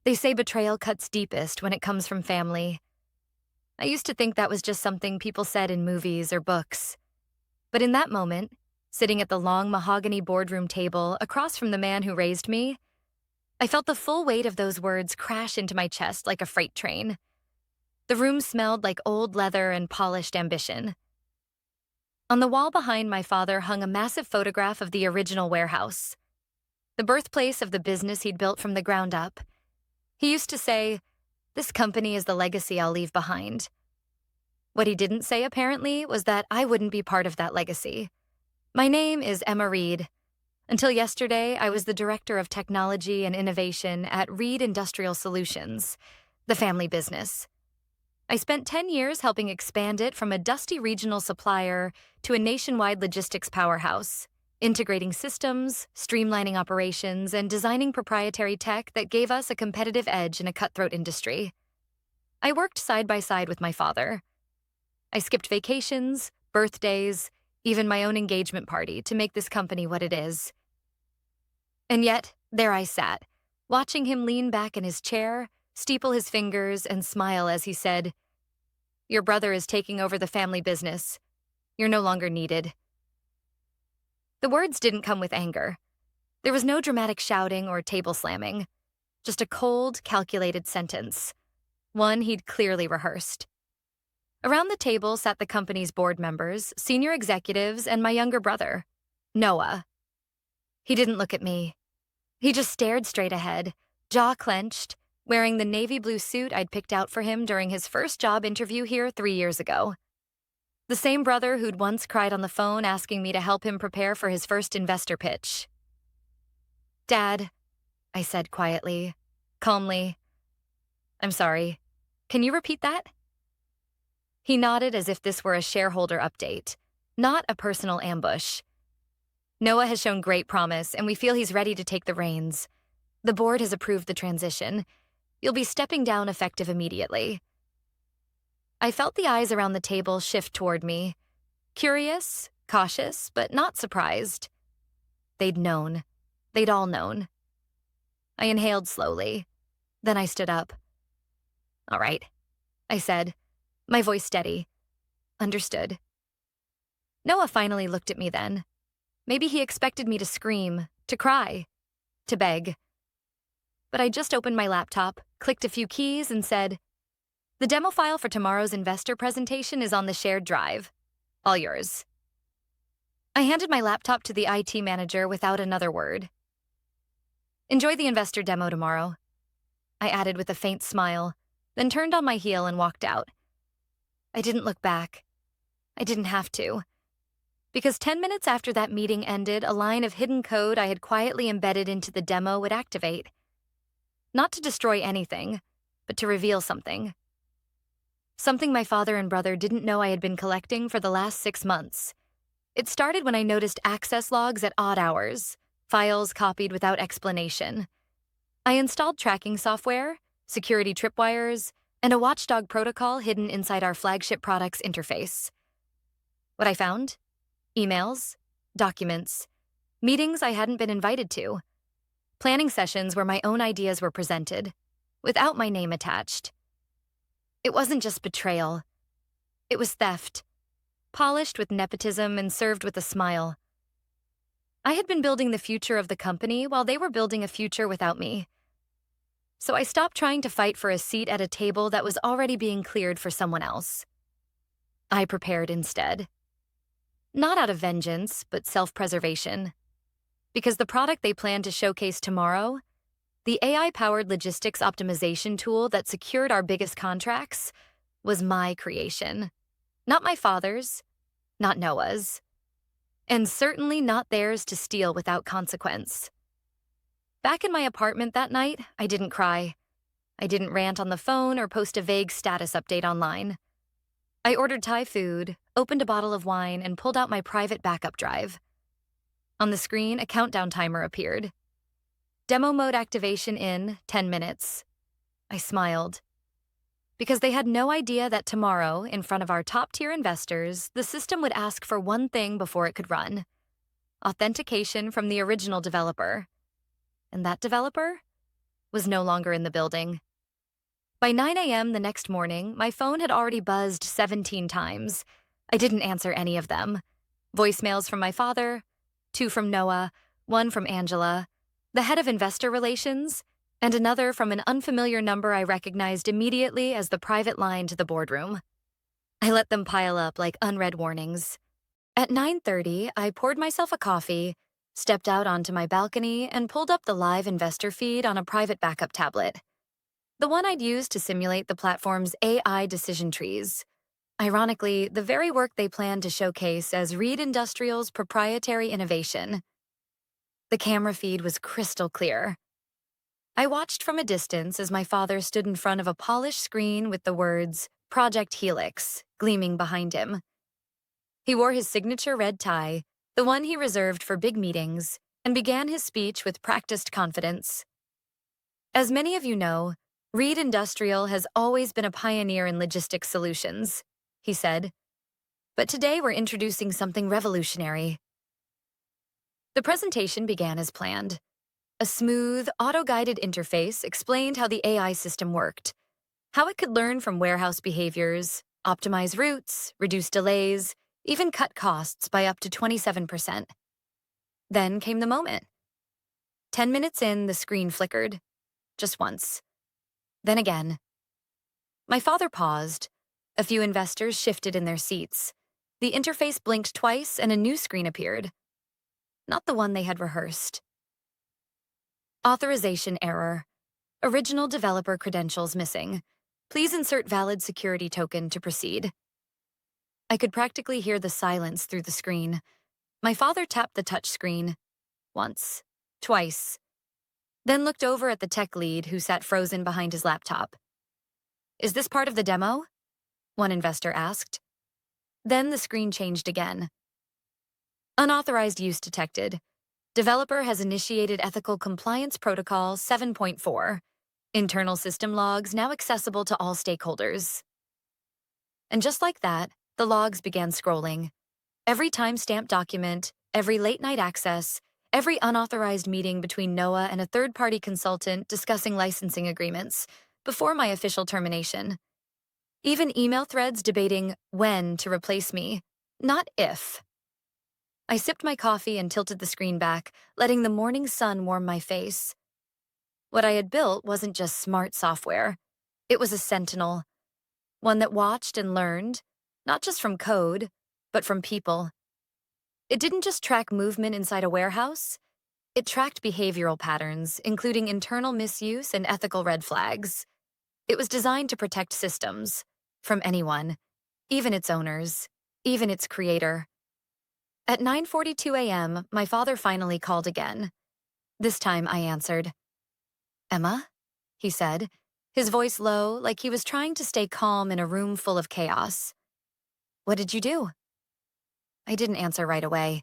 They say betrayal cuts deepest when it comes from family. I used to think that was just something people said in movies or books. But in that moment, sitting at the long mahogany boardroom table across from the man who raised me, I felt the full weight of those words crash into my chest like a freight train. The room smelled like old leather and polished ambition. On the wall behind my father hung a massive photograph of the original warehouse, the birthplace of the business he'd built from the ground up. He used to say, "This company is the legacy I'll leave behind." What he didn't say, apparently, was that I wouldn't be part of that legacy. My name is Emma Reed. Until yesterday, I was the Director of Technology and Innovation at Reed Industrial Solutions, the family business. I spent 10 years helping expand it from a dusty regional supplier to a nationwide logistics powerhouse, integrating systems, streamlining operations, and designing proprietary tech that gave us a competitive edge in a cutthroat industry. I worked side by side with my father. I skipped vacations, birthdays, even my own engagement party to make this company what it is. And yet, there I sat, watching him lean back in his chair, steeple his fingers, and smile as he said, "Your brother is taking over the family business. You're no longer needed." The words didn't come with anger. There was no dramatic shouting or table slamming, just a cold, calculated sentence, one he'd clearly rehearsed. Around the table sat the company's board members, senior executives, and my younger brother, Noah. He didn't look at me. He just stared straight ahead, jaw clenched, wearing the navy blue suit I'd picked out for him during his first job interview here 3 years ago. The same brother who'd once cried on the phone asking me to help him prepare for his first investor pitch. "Dad," I said quietly, calmly, "I'm sorry. Can you repeat that?" He nodded as if this were a shareholder update, not a personal ambush. "Noah has shown great promise, and we feel he's ready to take the reins. The board has approved the transition. You'll be stepping down effective immediately." I felt the eyes around the table shift toward me, curious, cautious, but not surprised. They'd known. They'd all known. I inhaled slowly. Then I stood up. "All right," I said, my voice steady. "Understood." Noah finally looked at me then. Maybe he expected me to scream, to cry, to beg. But I just opened my laptop, clicked a few keys, and said, "The demo file for tomorrow's investor presentation is on the shared drive. All yours." I handed my laptop to the IT manager without another word. "Enjoy the investor demo tomorrow," I added with a faint smile, then turned on my heel and walked out. I didn't look back. I didn't have to. Because 10 minutes after that meeting ended, a line of hidden code I had quietly embedded into the demo would activate. Not to destroy anything, but to reveal something. Something my father and brother didn't know I had been collecting for the last 6 months. It started when I noticed access logs at odd hours, files copied without explanation. I installed tracking software, security tripwires, and a watchdog protocol hidden inside our flagship product's interface. What I found? Emails, documents, meetings I hadn't been invited to, planning sessions where my own ideas were presented, without my name attached. It wasn't just betrayal. It was theft, polished with nepotism and served with a smile. I had been building the future of the company while they were building a future without me. So I stopped trying to fight for a seat at a table that was already being cleared for someone else. I prepared instead. Not out of vengeance, but self-preservation. Because the product they planned to showcase tomorrow, the AI-powered logistics optimization tool that secured our biggest contracts, was my creation. Not my father's, not Noah's, and certainly not theirs to steal without consequence. Back in my apartment that night, I didn't cry. I didn't rant on the phone or post a vague status update online. I ordered Thai food, opened a bottle of wine, and pulled out my private backup drive. On the screen, a countdown timer appeared. Demo mode activation in 10 minutes. I smiled. Because they had no idea that tomorrow, in front of our top-tier investors, the system would ask for one thing before it could run: authentication from the original developer. And that developer? was no longer in the building. By 9 a.m. the next morning, my phone had already buzzed 17 times. I didn't answer any of them. Voicemails from my father, 2 from Noah, 1 from Angela, the head of investor relations, and another from an unfamiliar number I recognized immediately as the private line to the boardroom. I let them pile up like unread warnings. At 9:30, I poured myself a coffee, stepped out onto my balcony, and pulled up the live investor feed on a private backup tablet. The one I'd used to simulate the platform's AI decision trees. Ironically, the very work they planned to showcase as Reed Industrial's proprietary innovation. The camera feed was crystal clear. I watched from a distance as my father stood in front of a polished screen with the words Project Helix gleaming behind him. He wore his signature red tie, the one he reserved for big meetings, and began his speech with practiced confidence. As many of you know, Reed Industrial has always been a pioneer in logistics solutions, he said. But today we're introducing something revolutionary. The presentation began as planned. A smooth, auto-guided interface explained how the AI system worked, how it could learn from warehouse behaviors, optimize routes, reduce delays, even cut costs by up to 27%. Then came the moment. 10 minutes in, the screen flickered. Just once. Then again. My father paused. A few investors shifted in their seats. The interface blinked twice and a new screen appeared. Not the one they had rehearsed. Authorization error. Original developer credentials missing. Please insert valid security token to proceed. I could practically hear the silence through the screen. My father tapped the touch screen. Once. Twice. Then looked over at the tech lead who sat frozen behind his laptop. Is this part of the demo? One investor asked. Then the screen changed again. Unauthorized use detected. Developer has initiated ethical compliance protocol 7.4. Internal system logs now accessible to all stakeholders. And just like that, the logs began scrolling. Every timestamped document, every late-night access, every unauthorized meeting between Noah and a third-party consultant discussing licensing agreements before my official termination. Even email threads debating when to replace me, not if. I sipped my coffee and tilted the screen back, letting the morning sun warm my face. What I had built wasn't just smart software. It was a sentinel, one that watched and learned, not just from code, but from people. It didn't just track movement inside a warehouse. It tracked behavioral patterns, including internal misuse and ethical red flags. It was designed to protect systems from anyone, even its owners, even its creator. At 9:42 a.m., my father finally called again. This time I answered. Emma? He said, his voice low, like he was trying to stay calm in a room full of chaos. What did you do? I didn't answer right away.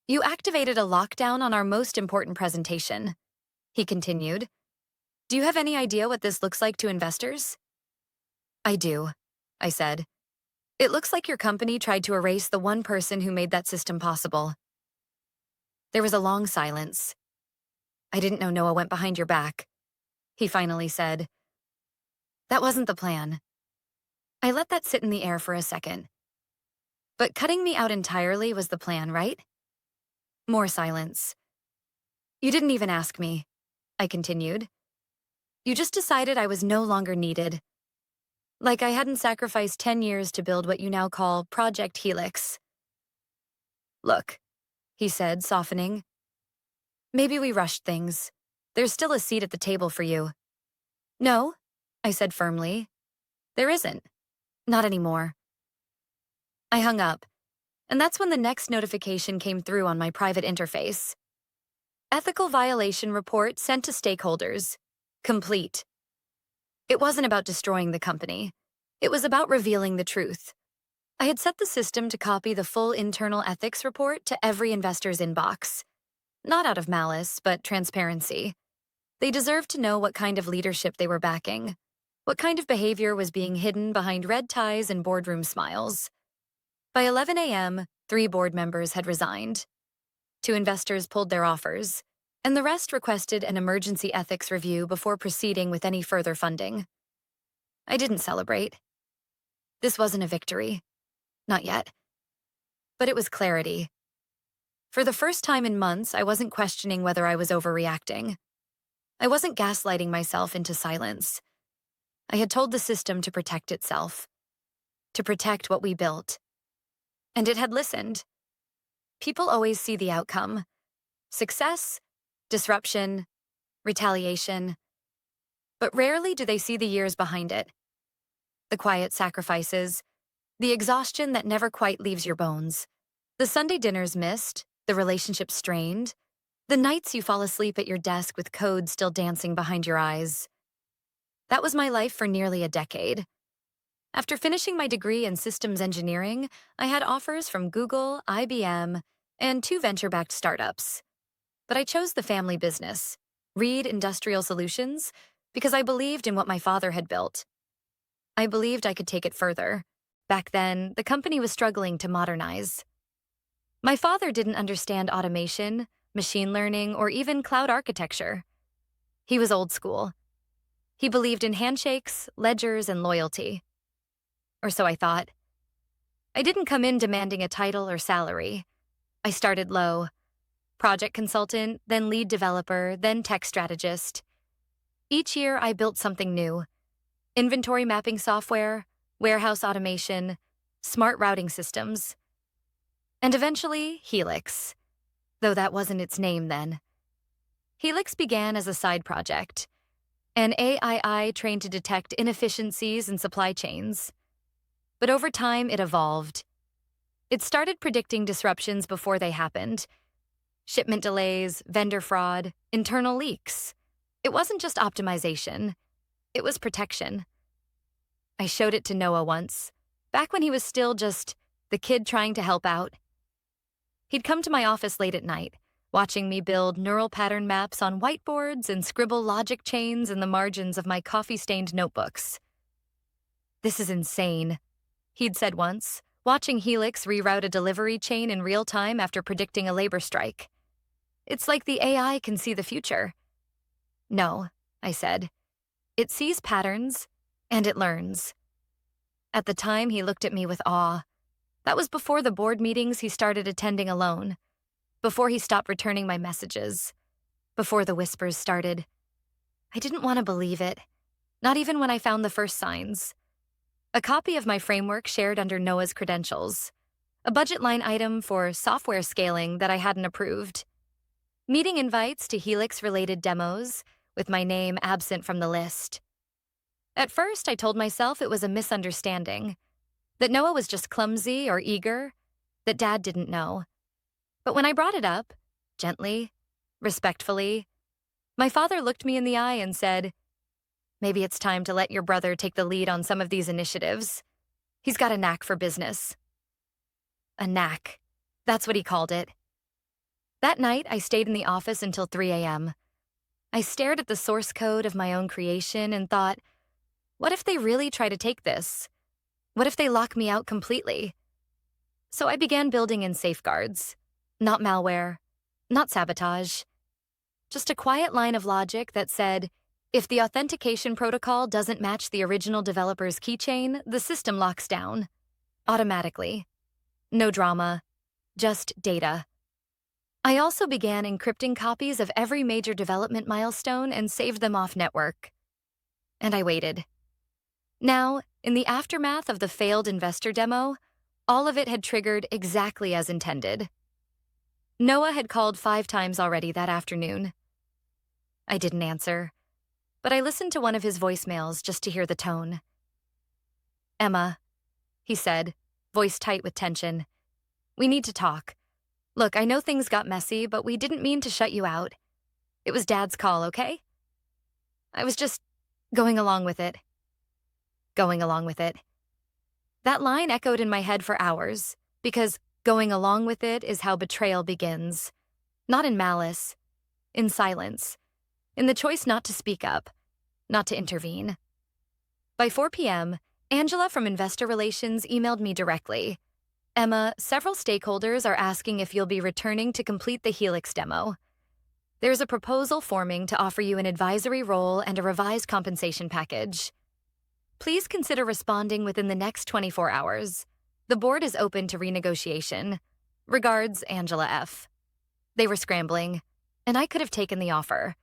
You activated a lockdown on our most important presentation, he continued. Do you have any idea what this looks like to investors? I do, I said. It looks like your company tried to erase the one person who made that system possible. There was a long silence. I didn't know Noah went behind your back, he finally said. That wasn't the plan. I let that sit in the air for a second. But cutting me out entirely was the plan, right? More silence. You didn't even ask me, I continued. You just decided I was no longer needed. Like I hadn't sacrificed 10 years to build what you now call Project Helix. Look, he said, softening. Maybe we rushed things. There's still a seat at the table for you. No, I said firmly. There isn't. Not anymore. I hung up, and that's when the next notification came through on my private interface. Ethical violation report sent to stakeholders. Complete. It wasn't about destroying the company. It was about revealing the truth. I had set the system to copy the full internal ethics report to every investor's inbox. Not out of malice, but transparency. They deserved to know what kind of leadership they were backing, what kind of behavior was being hidden behind red ties and boardroom smiles. By 11 a.m., 3 board members had resigned. 2 investors pulled their offers. and the rest requested an emergency ethics review before proceeding with any further funding. I didn't celebrate. This wasn't a victory. Not yet. But it was clarity. For the first time in months, I wasn't questioning whether I was overreacting. I wasn't gaslighting myself into silence. I had told the system to protect itself, to protect what we built. And it had listened. People always see the outcome: success, disruption, retaliation. But rarely do they see the years behind it. The quiet sacrifices, the exhaustion that never quite leaves your bones. The Sunday dinners missed, the relationship strained, the nights you fall asleep at your desk with code still dancing behind your eyes. That was my life for nearly a decade. After finishing my degree in systems engineering, I had offers from Google, IBM, and 2 venture-backed startups. But I chose the family business, Reed Industrial Solutions, because I believed in what my father had built. I believed I could take it further. Back then, the company was struggling to modernize. My father didn't understand automation, machine learning, or even cloud architecture. He was old school. He believed in handshakes, ledgers, and loyalty. Or so I thought. I didn't come in demanding a title or salary. I started low. Project consultant, then lead developer, then tech strategist. Each year, I built something new: inventory mapping software, warehouse automation, smart routing systems. And eventually, Helix, though that wasn't its name then. Helix began as a side project, an AI trained to detect inefficiencies in supply chains. But over time, it evolved. It started predicting disruptions before they happened: shipment delays, vendor fraud, internal leaks. It wasn't just optimization. It was protection. I showed it to Noah once, back when he was still just the kid trying to help out. He'd come to my office late at night, watching me build neural pattern maps on whiteboards and scribble logic chains in the margins of my coffee-stained notebooks. "This is insane," he'd said once, watching Helix reroute a delivery chain in real time after predicting a labor strike. "It's like the AI can see the future." "No," I said. "It sees patterns, and it learns." At the time, he looked at me with awe. That was before the board meetings he started attending alone, before he stopped returning my messages, before the whispers started. I didn't want to believe it, not even when I found the first signs. A copy of my framework shared under Noah's credentials, a budget line item for software scaling that I hadn't approved, meeting invites to Helix-related demos, with my name absent from the list. At first, I told myself it was a misunderstanding, that Noah was just clumsy or eager, that Dad didn't know. But when I brought it up, gently, respectfully, my father looked me in the eye and said, "Maybe it's time to let your brother take the lead on some of these initiatives. He's got a knack for business." A knack. That's what he called it. That night, I stayed in the office until 3 a.m. I stared at the source code of my own creation and thought, what if they really try to take this? What if they lock me out completely? So I began building in safeguards. Not malware, not sabotage. Just a quiet line of logic that said, if the authentication protocol doesn't match the original developer's keychain, the system locks down. Automatically. No drama. Just data. I also began encrypting copies of every major development milestone and saved them off network. And I waited. Now, in the aftermath of the failed investor demo, all of it had triggered exactly as intended. Noah had called 5 times already that afternoon. I didn't answer, but I listened to one of his voicemails just to hear the tone. "Emma," he said, voice tight with tension, "we need to talk. Look, I know things got messy, but we didn't mean to shut you out. It was Dad's call, okay? I was just going along with it." Going along with it. That line echoed in my head for hours, because going along with it is how betrayal begins. Not in malice, in silence, in the choice not to speak up, not to intervene. By 4 p.m., Angela from Investor Relations emailed me directly. "Emma, several stakeholders are asking if you'll be returning to complete the Helix demo." There's a proposal forming to offer you an advisory role and a revised compensation package. Please consider responding within the next 24 hours. The board is open to renegotiation. Regards, Angela F. They were scrambling, and I could have taken the offer.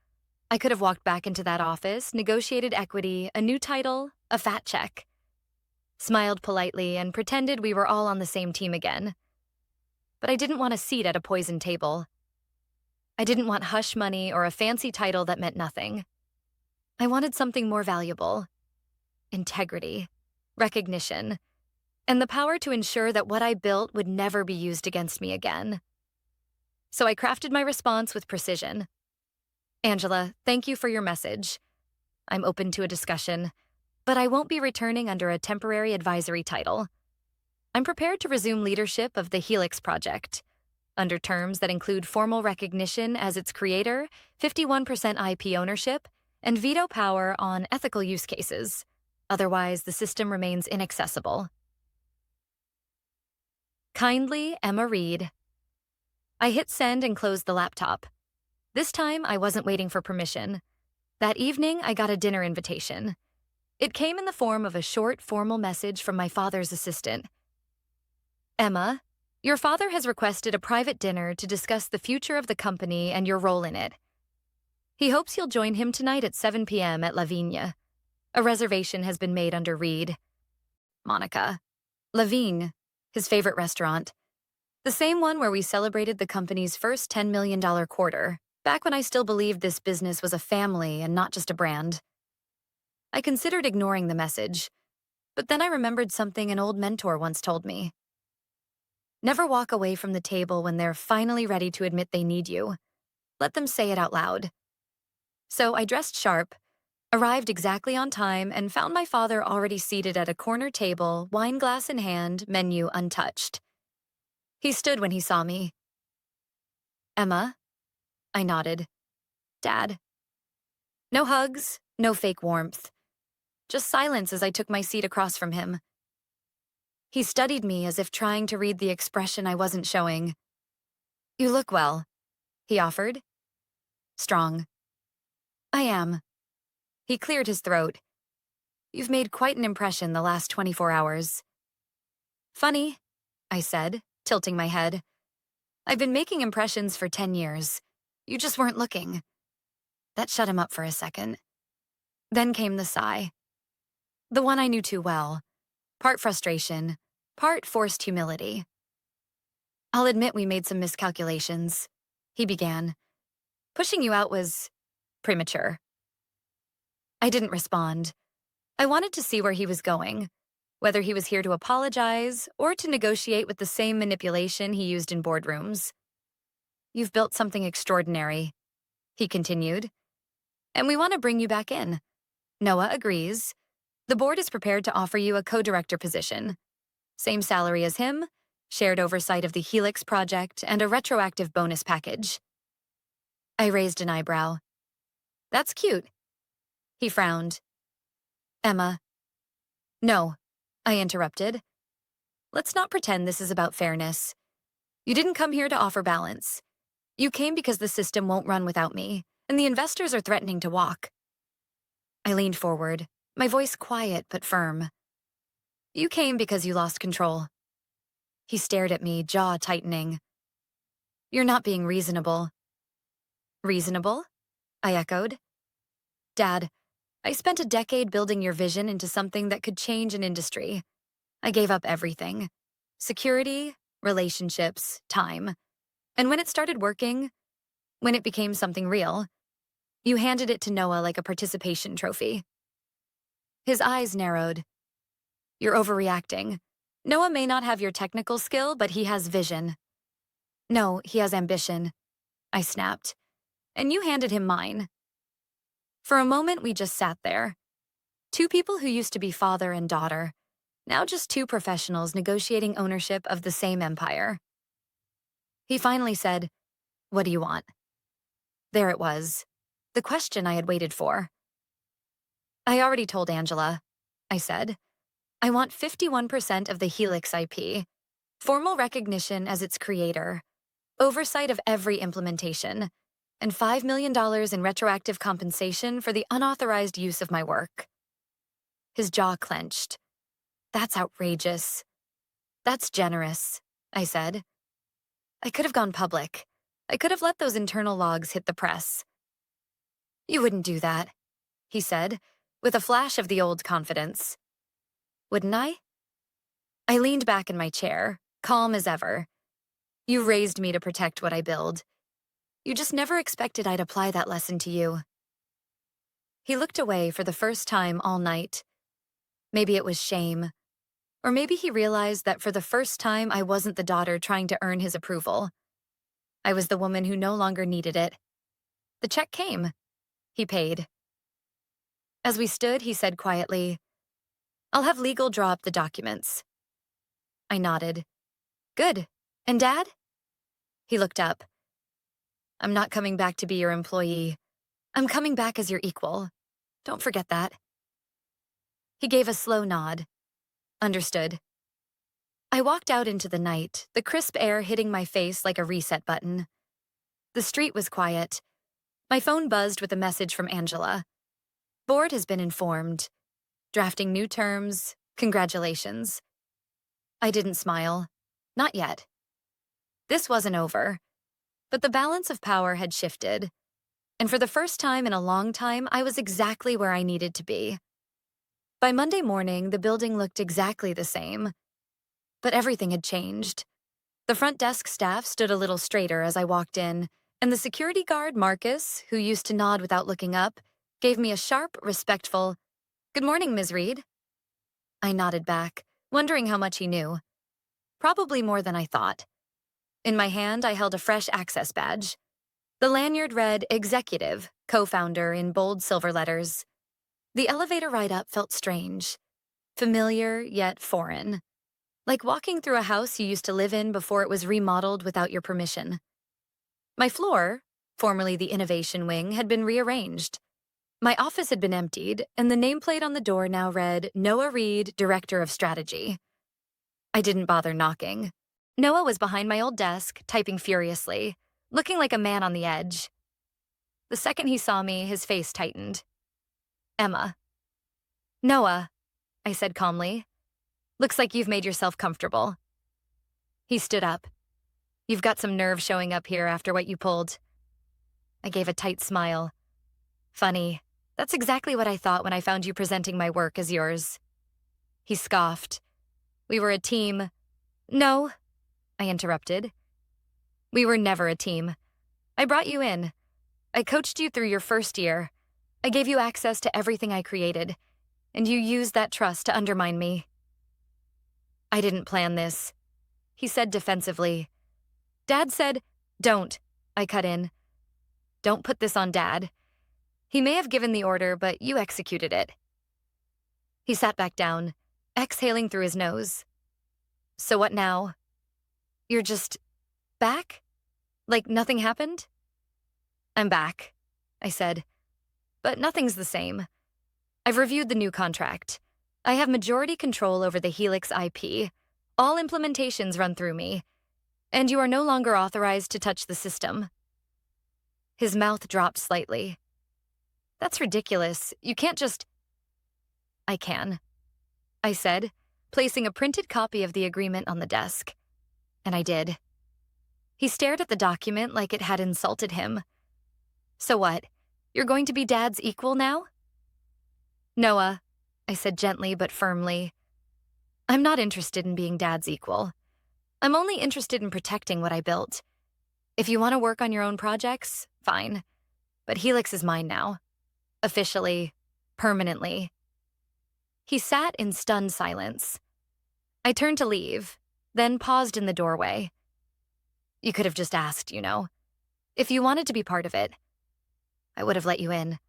I could have walked back into that office, negotiated equity, a new title, a fat check. Smiled politely and pretended we were all on the same team again. But I didn't want a seat at a poisoned table. I didn't want hush money or a fancy title that meant nothing. I wanted something more valuable. Integrity, recognition, and the power to ensure that what I built would never be used against me again. So I crafted my response with precision. Angela, thank you for your message. I'm open to a discussion, but I won't be returning under a temporary advisory title. I'm prepared to resume leadership of the Helix project, under terms that include formal recognition as its creator, 51% IP ownership, and veto power on ethical use cases. Otherwise, the system remains inaccessible. Kindly, Emma Reed. I hit send and closed the laptop. This time, I wasn't waiting for permission. That evening, I got a dinner invitation. It came in the form of a short, formal message from my father's assistant. Emma, your father has requested a private dinner to discuss the future of the company and your role in it. He hopes you'll join him tonight at 7 p.m. at La Vigne. A reservation has been made under Reed. Monica. La Vigne, his favorite restaurant. The same one where we celebrated the company's first $10 million quarter, back when I still believed this business was a family and not just a brand. I considered ignoring the message, but then I remembered something an old mentor once told me. Never walk away from the table when they're finally ready to admit they need you. Let them say it out loud. So I dressed sharp, arrived exactly on time, and found my father already seated at a corner table, wine glass in hand, menu untouched. He stood when he saw me. Emma? I nodded. Dad. No hugs, no fake warmth. Just silence as I took my seat across from him. He studied me as if trying to read the expression I wasn't showing. You look well, he offered. Strong. I am. He cleared his throat. You've made quite an impression the last 24 hours. Funny, I said, tilting my head. I've been making impressions for 10 years. You just weren't looking. That shut him up for a second. Then came the sigh. The one I knew too well. Part frustration, part forced humility. I'll admit we made some miscalculations, he began. Pushing you out was premature. I didn't respond. I wanted to see where he was going, whether he was here to apologize or to negotiate with the same manipulation he used in boardrooms. You've built something extraordinary, he continued, and we want to bring you back in. Noah agrees. The board is prepared to offer you a co-director position. Same salary as him, shared oversight of the Helix project, and a retroactive bonus package. I raised an eyebrow. That's cute. He frowned. Emma. No, I interrupted. Let's not pretend this is about fairness. You didn't come here to offer balance. You came because the system won't run without me, and the investors are threatening to walk. I leaned forward, my voice quiet but firm. You came because you lost control. He stared at me, jaw tightening. You're not being reasonable. Reasonable? I echoed. Dad, I spent a decade building your vision into something that could change an industry. I gave up everything. Security, relationships, time. And when it started working, when it became something real, you handed it to Noah like a participation trophy. His eyes narrowed. You're overreacting. Noah may not have your technical skill, but he has vision. No, he has ambition. I snapped. And you handed him mine. For a moment, we just sat there. Two people who used to be father and daughter, now just two professionals negotiating ownership of the same empire. He finally said, "What do you want?" There it was, the question I had waited for. I already told Angela, I said. I want 51% of the Helix IP, formal recognition as its creator, oversight of every implementation, and $5 million in retroactive compensation for the unauthorized use of my work. His jaw clenched. That's outrageous. That's generous, I said. I could have gone public. I could have let those internal logs hit the press. You wouldn't do that, he said, with a flash of the old confidence. Wouldn't I? I leaned back in my chair, calm as ever. You raised me to protect what I build. You just never expected I'd apply that lesson to you. He looked away for the first time all night. Maybe it was shame. Or maybe he realized that for the first time I wasn't the daughter trying to earn his approval. I was the woman who no longer needed it. The check came. He paid. As we stood, he said quietly, "I'll have legal draw up the documents." I nodded. "Good. And Dad?" He looked up. "I'm not coming back to be your employee. I'm coming back as your equal. Don't forget that." He gave a slow nod. Understood. I walked out into the night, the crisp air hitting my face like a reset button. The street was quiet. My phone buzzed with a message from Angela. "Board has been informed. Drafting new terms. Congratulations." I didn't smile. Not yet. This wasn't over. But the balance of power had shifted. And for the first time in a long time, I was exactly where I needed to be. By Monday morning, the building looked exactly the same. But everything had changed. The front desk staff stood a little straighter as I walked in, and the security guard, Marcus, who used to nod without looking up, gave me a sharp, respectful, "Good morning, Ms. Reed." I nodded back, wondering how much he knew. Probably more than I thought. In my hand, I held a fresh access badge. The lanyard read Executive, Co-founder in bold silver letters. The elevator ride up felt strange. Familiar, yet foreign. Like walking through a house you used to live in before it was remodeled without your permission. My floor, formerly the innovation wing, had been rearranged. My office had been emptied, and the nameplate on the door now read Noah Reed, Director of Strategy. I didn't bother knocking. Noah was behind my old desk, typing furiously, looking like a man on the edge. The second he saw me, his face tightened. "Emma." "Noah," I said calmly. "Looks like you've made yourself comfortable." He stood up. "You've got some nerve showing up here after what you pulled." I gave a tight smile. "Funny. That's exactly what I thought when I found you presenting my work as yours." He scoffed. "We were a team." "No," I interrupted. "We were never a team. I brought you in. I coached you through your first year. I gave you access to everything I created, and you used that trust to undermine me." "I didn't plan this," he said defensively. "Dad said, 'Don't,'" I cut in. "Don't put this on Dad. He may have given the order, but you executed it." He sat back down, exhaling through his nose. "So what now? You're just back? Like nothing happened?" "I'm back," I said. "But nothing's the same. I've reviewed the new contract. I have majority control over the Helix IP. All implementations run through me. And you are no longer authorized to touch the system." His mouth dropped slightly. "That's ridiculous. You can't just—" "I can," I said, placing a printed copy of the agreement on the desk. And I did. He stared at the document like it had insulted him. "So what? You're going to be Dad's equal now?" "Noah," I said gently but firmly, "I'm not interested in being Dad's equal. I'm only interested in protecting what I built. If you want to work on your own projects, fine. But Helix is mine now. Officially, permanently." He sat in stunned silence. I turned to leave, then paused in the doorway. "You could have just asked, you know. If you wanted to be part of it, I would have let you in.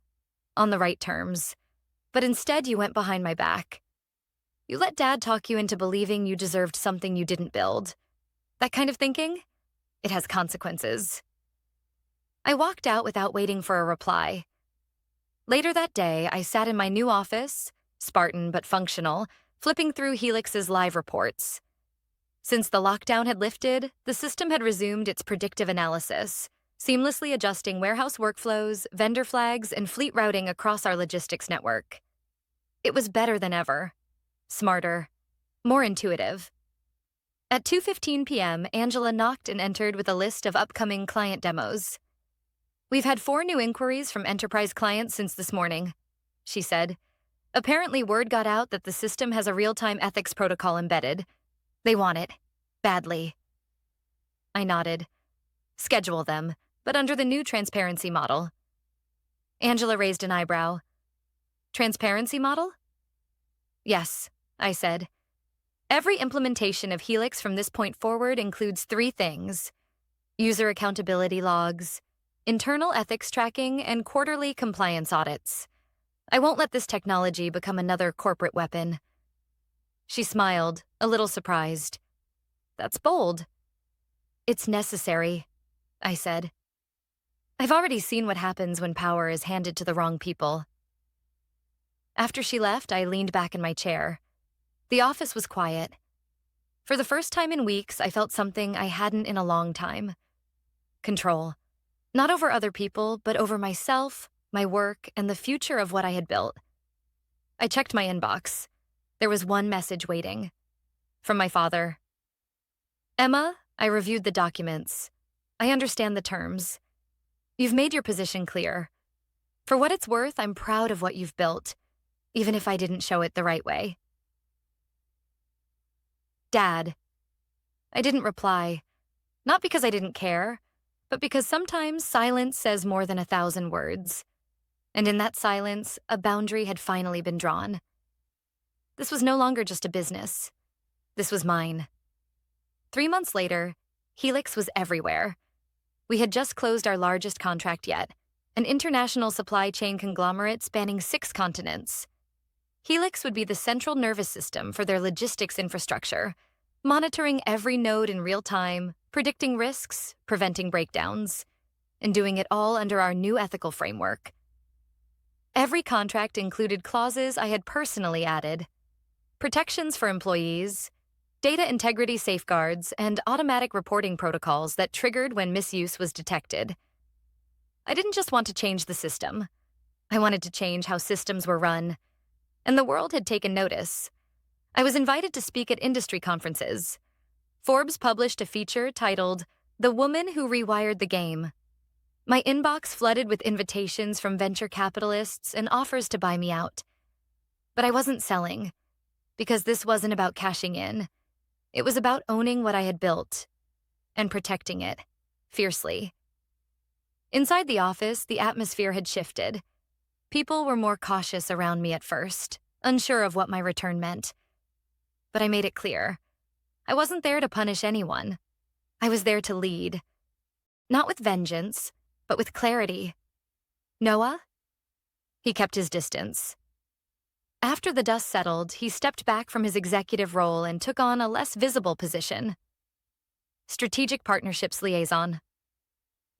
On the right terms. But instead you went behind my back. You let Dad talk you into believing you deserved something you didn't build. That kind of thinking? It has consequences." I walked out without waiting for a reply. Later that day, I sat in my new office, Spartan but functional, flipping through Helix's live reports. Since the lockdown had lifted, the system had resumed its predictive analysis. seamlessly adjusting warehouse workflows, vendor flags, and fleet routing across our logistics network. It was better than ever, smarter, more intuitive. At 2:15 p.m., Angela knocked and entered with a list of upcoming client demos. "We've had 4 new inquiries from enterprise clients since this morning," she said. "Apparently, word got out that the system has a real-time ethics protocol embedded. They want it. Badly." I nodded. "Schedule them, but under the new transparency model." Angela raised an eyebrow. "Transparency model?" "Yes," I said. "Every implementation of Helix from this point forward includes 3 things: user accountability logs, internal ethics tracking, and quarterly compliance audits. I won't let this technology become another corporate weapon." She smiled, a little surprised. "That's bold." "It's necessary," I said. "I've already seen what happens when power is handed to the wrong people." After she left, I leaned back in my chair. The office was quiet. For the first time in weeks, I felt something I hadn't in a long time. Control. Not over other people, but over myself, my work, and the future of what I had built. I checked my inbox. There was one message waiting. From my father. "Emma, I reviewed the documents. I understand the terms. You've made your position clear. For what it's worth, I'm proud of what you've built, even if I didn't show it the right way." "Dad." I didn't reply. Not because I didn't care, but because sometimes silence says more than 1,000 words. And in that silence, a boundary had finally been drawn. This was no longer just a business. This was mine. 3 months later, Helix was everywhere. We had just closed our largest contract yet, an international supply chain conglomerate spanning 6 continents. Helix would be the central nervous system for their logistics infrastructure, monitoring every node in real time, predicting risks, preventing breakdowns, and doing it all under our new ethical framework. Every contract included clauses I had personally added: protections for employees, data integrity safeguards, and automatic reporting protocols that triggered when misuse was detected. I didn't just want to change the system. I wanted to change how systems were run. And the world had taken notice. I was invited to speak at industry conferences. Forbes published a feature titled "The Woman Who Rewired the Game." My inbox flooded with invitations from venture capitalists and offers to buy me out. But I wasn't selling, because this wasn't about cashing in. It was about owning what I had built and protecting it, fiercely. Inside the office, the atmosphere had shifted. People were more cautious around me at first, unsure of what my return meant. But I made it clear. I wasn't there to punish anyone. I was there to lead. Not with vengeance, but with clarity. "Noah?" He kept his distance. After the dust settled, he stepped back from his executive role and took on a less visible position: Strategic Partnerships Liaison.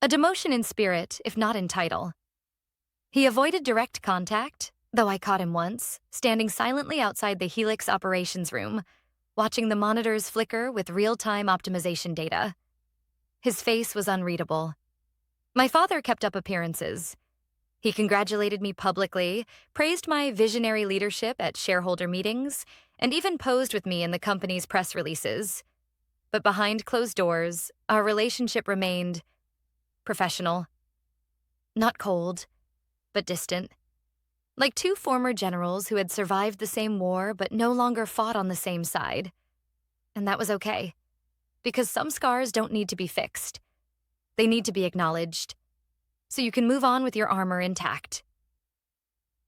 A demotion in spirit, if not in title. He avoided direct contact, though I caught him once, standing silently outside the Helix operations room, watching the monitors flicker with real-time optimization data. His face was unreadable. My father kept up appearances. He congratulated me publicly, praised my visionary leadership at shareholder meetings, and even posed with me in the company's press releases. But behind closed doors, our relationship remained professional. Not cold, but distant. Like 2 former generals who had survived the same war but no longer fought on the same side. And that was okay, because some scars don't need to be fixed. They need to be acknowledged, so you can move on with your armor intact.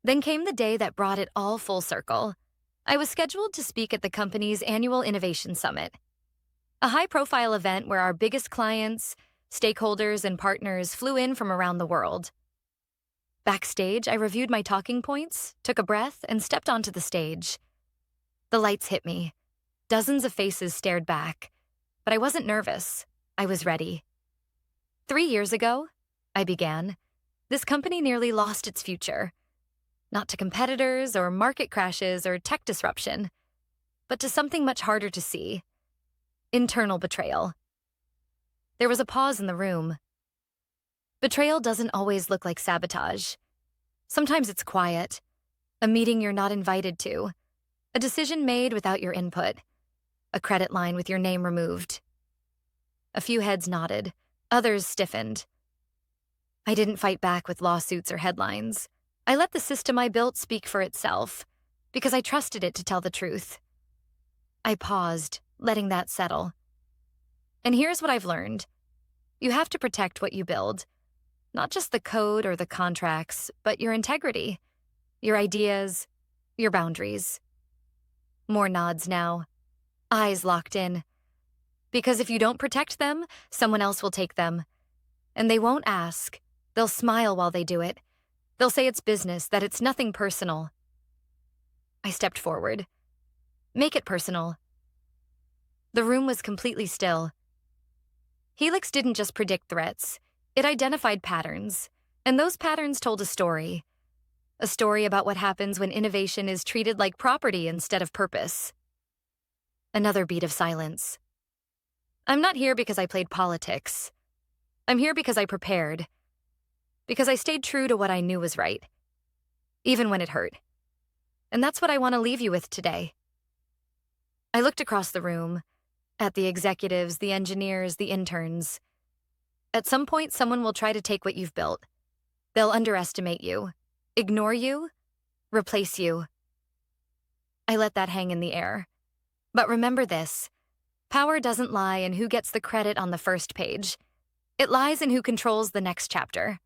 Then came the day that brought it all full circle. I was scheduled to speak at the company's annual Innovation Summit, a high-profile event where our biggest clients, stakeholders, and partners flew in from around the world. Backstage, I reviewed my talking points, took a breath, and stepped onto the stage. The lights hit me. Dozens of faces stared back, but I wasn't nervous. I was ready. 3 years ago, I began, this company nearly lost its future. Not to competitors or market crashes or tech disruption, but to something much harder to see: internal betrayal. There was a pause in the room. Betrayal doesn't always look like sabotage. Sometimes it's quiet, a meeting you're not invited to, a decision made without your input, a credit line with your name removed. A few heads nodded, others stiffened. I didn't fight back with lawsuits or headlines. I let the system I built speak for itself, because I trusted it to tell the truth. I paused, letting that settle. And here's what I've learned. You have to protect what you build. Not just the code or the contracts, but your integrity, your ideas, your boundaries. More nods now, eyes locked in. Because if you don't protect them, someone else will take them. And they won't ask. They'll smile while they do it. They'll say it's business, that it's nothing personal. I stepped forward. Make it personal. The room was completely still. Helix didn't just predict threats. It identified patterns, and those patterns told a story. A story about what happens when innovation is treated like property instead of purpose. Another beat of silence. I'm not here because I played politics. I'm here because I prepared. Because I stayed true to what I knew was right. Even when it hurt. And that's what I want to leave you with today. I looked across the room, at the executives, the engineers, the interns. At some point, someone will try to take what you've built. They'll underestimate you, ignore you, replace you. I let that hang in the air. But remember this. Power doesn't lie in who gets the credit on the first page. It lies in who controls the next chapter.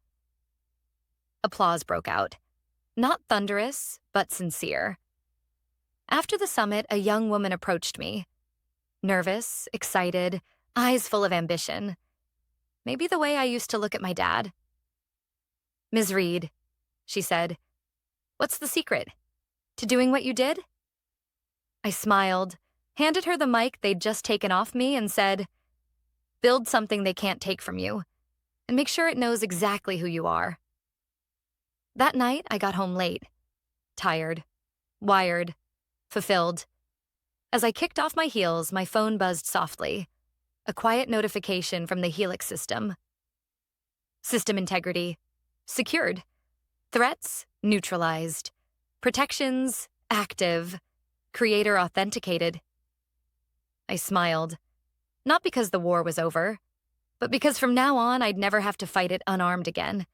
Applause broke out. Not thunderous, but sincere. After the summit, a young woman approached me. Nervous, excited, eyes full of ambition. Maybe the way I used to look at my dad. Ms. Reed, she said, what's the secret? To doing what you did? I smiled, handed her the mic they'd just taken off me, and said, build something they can't take from you, and make sure it knows exactly who you are. That night, I got home late, tired, wired, fulfilled. As I kicked off my heels, my phone buzzed softly. A quiet notification from the Helix system. System integrity, secured. Threats, neutralized. Protections, active. Creator authenticated. I smiled. Not because the war was over, but because from now on I'd never have to fight it unarmed again.